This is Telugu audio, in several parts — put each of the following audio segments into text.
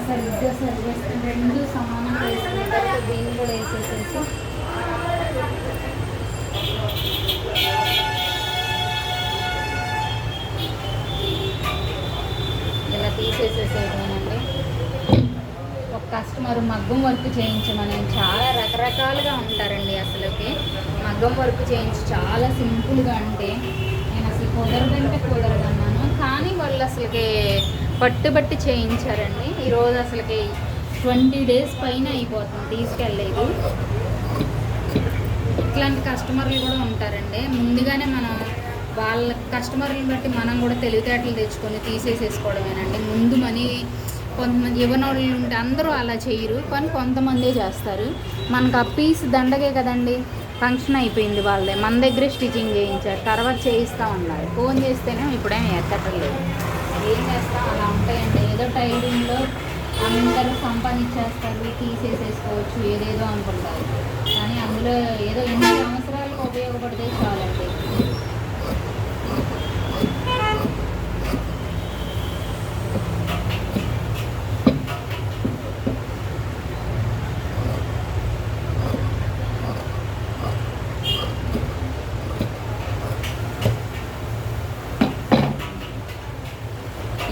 సరిగ్గా సరిచేసుకుని రెండు సమానంగా వేసుకున్న తర్వాత దీన్ని కూడా వేసేసేసి ఇలా తీసేసేసేయమేనండి. ఒక కస్టమర్ మగ్గం వర్క్ చేయించమని చాలా రకరకాలుగా ఉంటారండి. అసలుకి మగ్గం వర్క్ చేయించి చాలా సింపుల్గా అంటే నేను అసలు కుదరదంటే కుదరదన్నాను, కానీ వాళ్ళు అసలుకి పట్టుబట్టి చేయించారండి. ఈరోజు అసలుకి 20 days పైన అయిపోతుంది తీసుకెళ్ళలేదు. ఇట్లాంటి కస్టమర్లు కూడా ఉంటారండి. ముందుగానే మనం వాళ్ళ కస్టమర్లను బట్టి మనం కూడా తెలివితేటలు తెచ్చుకొని తీసేసేసుకోవడమేనండి. ముందు మనీ కొంతమంది ఇవ్వనోళ్ళు ఉంటే అందరూ అలా చేయరు, కానీ కొంతమందే చేస్తారు. మనకు ఆ పీస్ దండగే కదండి, ఫంక్షన్ అయిపోయింది వాళ్ళదే, మన దగ్గరే స్టిచ్చింగ్ చేయించారు, తర్వాత చేయిస్తూ ఉన్నారు. ఫోన్ చేస్తేనే ఇప్పుడేం ఎత్తట్లేదు. ఏం చేస్తాం, అలా ఉంటాయండి. ఏదో టైలింగ్లో అందరూ సంపాదించేస్తారు, తీసేసేసుకోవచ్చు ఏదేదో అనుకుంటారు, కానీ అందులో ఏదో ఎన్ని సంవత్సరాలకు ఉపయోగపడితే చాలండి.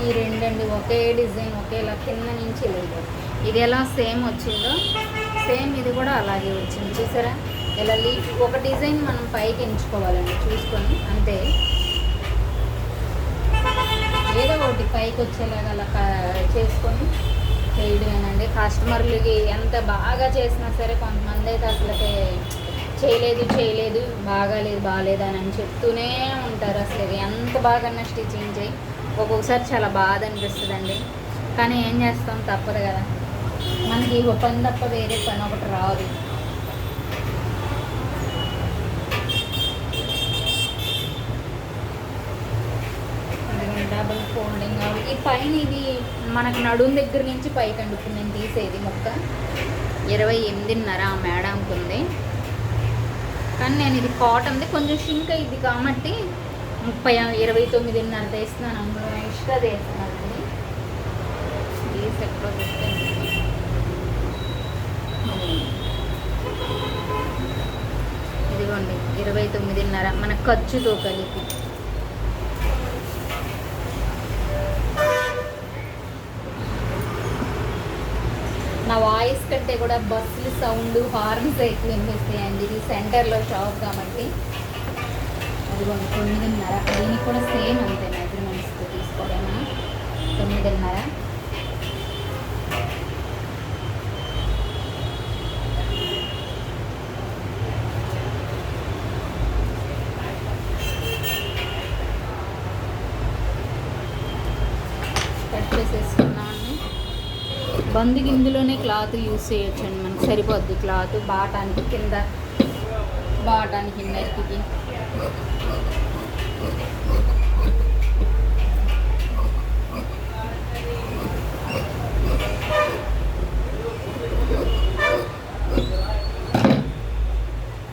ఈ రెండండి ఒకే డిజైన్ ఒకేలా కింద నుంచి లేదు. ఇది ఎలా సేమ్ వచ్చిందో సేమ్ ఇది కూడా అలాగే వచ్చింది. చూసారా, ఇలా లీఫ్ ఒక డిజైన్ మనం పైకి ఎంచుకోవాలండి చూసుకొని, అంతే. ఏదో ఒకటి పైకి వచ్చేలాగా అలా చేసుకొని చేయడమేనండి. కస్టమర్లకి ఎంత బాగా చేసినా సరే కొంతమంది అయితే అసలుకి చేయలేదు బాగాలేదు అని చెప్తూనే ఉంటారు. అసలు ఎంత బాగా స్టిచ్చింగ్ చేయి, ఒక్కొక్కసారి చాలా బాధ అనిపిస్తుందండి. కానీ ఏం చేస్తాం, తప్పదు కదా, మనకి ఒక పని తప్ప వేరే పని ఒకటి రాదు. డబుల్ ఫోల్డింగ్ ఈ పైన ఇది మనకు నడుము దగ్గర నుంచి పైకి అండుతుంది. నేను తీసేది మొక్క 28.5 ఆ మేడంకి ఉంది, కానీ నేను ఇది కాటన్ది కొంచెం షింక్ అయింది కాబట్టి 29.5 తీస్తున్నాను. ఎక్స్ట్రా తీస్తున్నానండి. తీసి ఎక్కడో ఇదిగోండి 29.5 మన ఖర్చుతో కలిపి. నా వాయిస్ కంటే కూడా బస్సులు సౌండ్ హార్న్స్ ఎక్కువ వినిపిస్తాయండి. ఇది సెంటర్లో షాప్ కాబట్టి. అదిగోండి 9.5. దీనికి కూడా సేమ్ అంతే మెజర్మెంట్స్తో తీసుకోవడమా. 9.5. కట్ చేసేసుకున్నామండి. బందికి ఇందులోనే క్లాత్ యూజ్ చేయొచ్చండి, మనకి సరిపోద్ది క్లాత్. బాటానికి కింద, బాటానికి నెక్కి.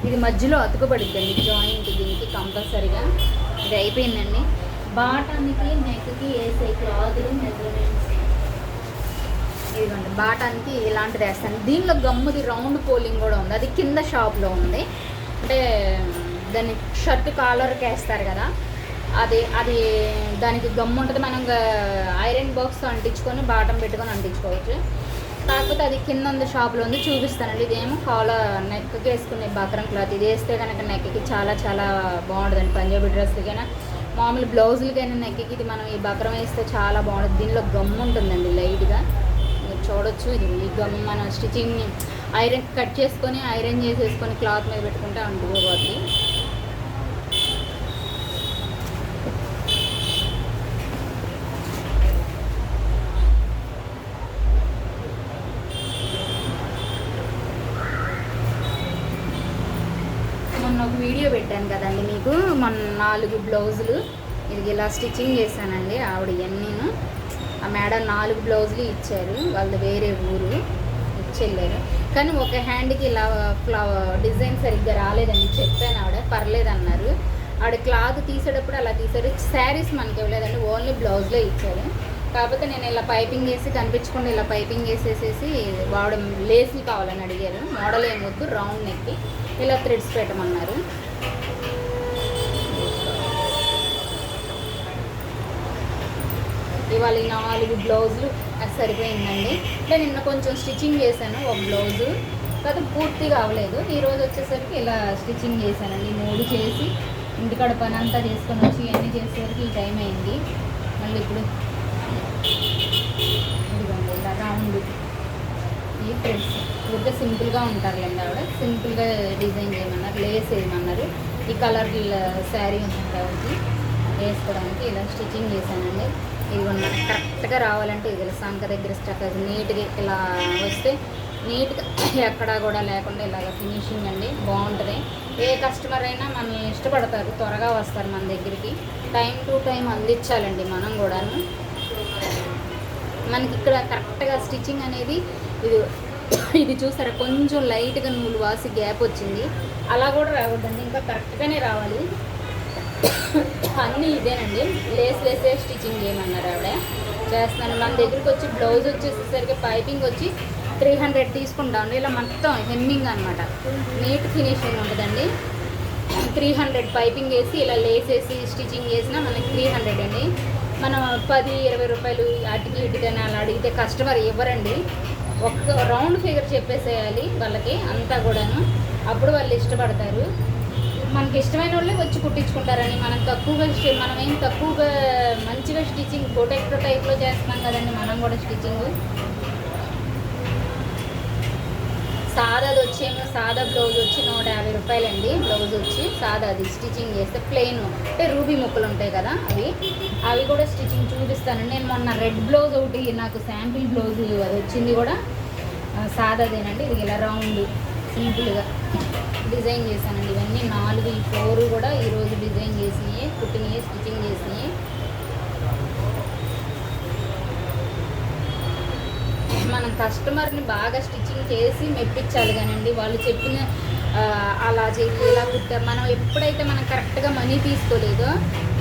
ఇది మధ్యలో అతుకుపడిద్దండి జాయింట్, దీనికి కంపల్సరీగా. ఇది అయిపోయిందండి. బాటానికి నెక్కి వేసే క్లాతులు మెజర్మెంట్స్ ఇదిగోండి. బాటానికి ఇలాంటిది వేస్తాను. దీనిలో గమ్ముది రౌండ్ పోలింగ్ కూడా ఉంది, అది కింద షాప్లో ఉంది. అంటే దాన్ని షర్ట్ కాలర్కి వేస్తారు కదా, అది దానికి గమ్ము ఉంటుంది. మనం ఐరన్ బాక్స్తో అంటించుకొని బాటం పెట్టుకొని అంటించుకోవచ్చు. కాకపోతే అది కింద ఉంది, షాప్లో ఉంది, చూపిస్తానండి. ఇదేమో కాలర్ నెక్కి వేసుకునే బక్రం క్లాత్. ఇది వేస్తే కనుక నెక్కి చాలా చాలా బాగుంటుందండి. పంజాబీ డ్రెస్లకైనా మామూలు బ్లౌజులకైనా నెక్కి ఇది మనం ఈ బక్రం వేస్తే చాలా బాగుంటుంది. దీనిలో గమ్ము ఉంటుందండి లైట్గా, మీరు చూడొచ్చు. ఇది ఈ గమ్ము మనం స్టిచ్చింగ్ ఐరన్ కట్ చేసుకొని ఐరన్ చేసేసుకొని క్లాత్ మీద పెట్టుకుంటే అంటుకోబోద్ది. మొన్న ఒక వీడియో పెట్టాను కదండి మీకు, మొన్న 4 బ్లౌజులు ఇది ఇలా స్టిచ్చింగ్ చేశానండి. ఆవిడ ఇవన్నీను ఆ మేడం 4 బ్లౌజులు ఇచ్చారు, వాళ్ళు వేరే ఊరు ఇచ్చెళ్ళారు. కానీ ఒక హ్యాండ్కి ఇలా డిజైన్ సరిగ్గా రాలేదండి, చెప్పాను. ఆవిడ పర్లేదు అన్నారు. ఆవిడ క్లాత్ తీసేటప్పుడు అలా తీసారు. శారీస్ మనకి ఇవ్వలేదండి, ఓన్లీ బ్లౌజ్లో ఇచ్చారు. కాకపోతే నేను ఇలా పైపింగ్ వేసి కనిపించకుండా ఇలా పైపింగ్ వేసేసేసి వాడు లేస్లు కావాలని అడిగారు. మోడల్ ఏమొద్దు, రౌండ్ నెక్కి ఇలా థ్రెడ్స్ పెట్టమన్నారు. ఇవాళ 4 బ్లౌజులు అది సరిపోయిందండి. అంటే నిన్న కొంచెం స్టిచ్చింగ్ చేశాను ఒక బ్లౌజు, కాదు పూర్తిగా అవ్వలేదు. ఈరోజు వచ్చేసరికి ఇలా స్టిచ్చింగ్ చేశానండి. 3 చేసి ఇంటికాడ పని అంతా చేసుకొని వచ్చి ఇవన్నీ చేసేసరికి ఈ టైం అయింది. మళ్ళీ ఇప్పుడు ఇదిగోండి ఇలా రౌండ్ ఈ థ్రెడ్స్ ఊరికే సింపుల్గా ఉంటారులేండి. ఆవిడ సింపుల్గా డిజైన్ చేయమన్నారు, లేస్ వేయమన్నారు. ఈ కలర్ శారీ ఉంటుంది కాబట్టి వేసుకోవడానికి ఇలా స్టిచ్చింగ్ చేశానండి. ఇదిగోండి మనకి కరెక్ట్గా రావాలంటే ఇది సంక దగ్గర స్టక్ నీట్గా ఇలా వస్తే నీట్గా ఎక్కడా కూడా లేకుండా ఇలాగ ఫినిషింగ్ అండి బాగుంటుంది. ఏ కస్టమర్ అయినా మనల్ని ఇష్టపడతారు, త్వరగా వస్తారు మన దగ్గరికి. టైం టు టైం అందించాలండి మనం కూడాను. మనకి ఇక్కడ కరెక్ట్గా స్టిచ్చింగ్ అనేది ఇది చూసారా, కొంచెం లైట్గా నూలు వాసి గ్యాప్ వచ్చింది. అలా కూడా రావద్దండి, ఇంకా కరెక్ట్గానే రావాలి. అన్నీ ఇదేనండి, లేస్ లేసే స్టిచ్చింగ్ చేయమన్నారు ఆవిడ. చేస్తున్నాను. మన దగ్గరికి వచ్చి బ్లౌజ్ వచ్చేసరికి పైపింగ్ వచ్చి 300 తీసుకుంటామండి. ఇలా మొత్తం హెమ్మింగ్ అనమాట, నీట్ ఫినిషింగ్ ఉంటుందండి. 300 పైపింగ్ వేసి ఇలా లేస్ వేసి స్టిచ్చింగ్ చేసినా మనకి 300 అండి. మనం 10-20 రూపాయలు అటుకి ఇటుకని అలా అడిగితే కస్టమర్ ఇవ్వరండి. ఒక్క రౌండ్ ఫిగర్ చెప్పేసేయాలి వాళ్ళకి అంతా కూడాను, అప్పుడు వాళ్ళు ఇష్టపడతారు. మనకి ఇష్టమైన వాళ్ళే వచ్చి కుట్టించుకుంటారని మనం ఏం తక్కువగా మంచిగా స్టిచ్చింగ్ ప్రొటెక్టర్ టైప్లో చేస్తున్నాం కదండి. మనం కూడా స్టిచ్చింగ్ సాదాది వచ్చేమో సాదా బ్లౌజ్ వచ్చి 150 రూపాయలండి. బ్లౌజ్ వచ్చి సాదాది స్టిచ్చింగ్ చేస్తే ప్లెయిన్ అంటే రూబీ ముక్కలు ఉంటాయి కదా, అవి కూడా స్టిచ్చింగ్ చూపిస్తానండి. నేను మొన్న రెడ్ బ్లౌజ్ ఒకటి నాకు శాంపిల్ బ్లౌజ్ అది వచ్చింది కూడా సాదాదేనండి. ఇది ఇలా రౌండ్ సింపుల్గా డిజైన్ చేశానండి. ఇవన్నీ 4 ఈ 4 కూడా ఈరోజు డిజైన్ చేసినాయి, కుట్టినవి, స్టిచ్చింగ్ చేసినాయి. మనం కస్టమర్ని బాగా స్టిచ్చింగ్ చేసి మెప్పించాలి కానండి. వాళ్ళు చెప్పిన అలా చేసి ఇలా కుట్టారు, మనం ఎప్పుడైతే మనం కరెక్ట్గా మనీ తీసుకోలేదో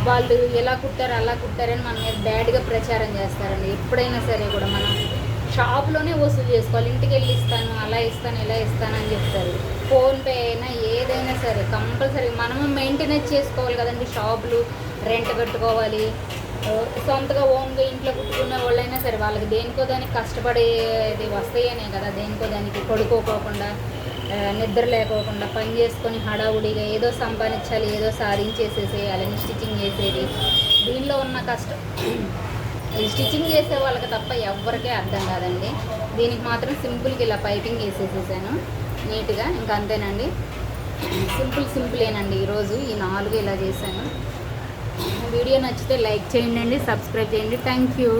వాళ్ళు ఎలా కుట్టారు అలా కుట్టారని మన మీద బ్యాడ్గా ప్రచారం చేస్తారండి. ఎప్పుడైనా సరే కూడా మనం షాప్లోనే వసూలు చేసుకోవాలి. ఇంటికి వెళ్ళి ఇస్తాను, అలా ఇస్తాను, ఇలా ఇస్తాను అని చెప్తారు. ఫోన్పే అయినా ఏదైనా సరే కంపల్సరీ మనము మెయింటెనెన్స్ చేసుకోవాలి కదండి. షాపులు రెంట్ కట్టుకోవాలి, సొంతగా ఓన్గా ఇంట్లో కుట్టుకున్న వాళ్ళైనా సరే వాళ్ళకి దేనికో దానికి కష్టపడేది వస్తాయనే కదా, దేనికో దానికి పడుకోకుండా నిద్ర లేకోకుండా పని చేసుకొని హడావుడిగా ఏదో సంపాదించాలి, ఏదో సాధించేసేసేయాలని స్టిచ్చింగ్ చేసేది. దీనిలో ఉన్న కష్టం ఈ స్టిచ్చింగ్ చేసే వాళ్ళకి తప్ప ఎవరికే అర్థం కాదండి. దీనికి మాత్రం సింపుల్గా ఇలా పైపింగ్ వేసేసేసాను నీట్గా, ఇంకా అంతేనండి. సింపులేనండి. ఈరోజు ఈ 4 ఇలా చేశాను. వీడియో నచ్చితే లైక్ చేయండి, సబ్స్క్రైబ్ చేయండి. Thank you.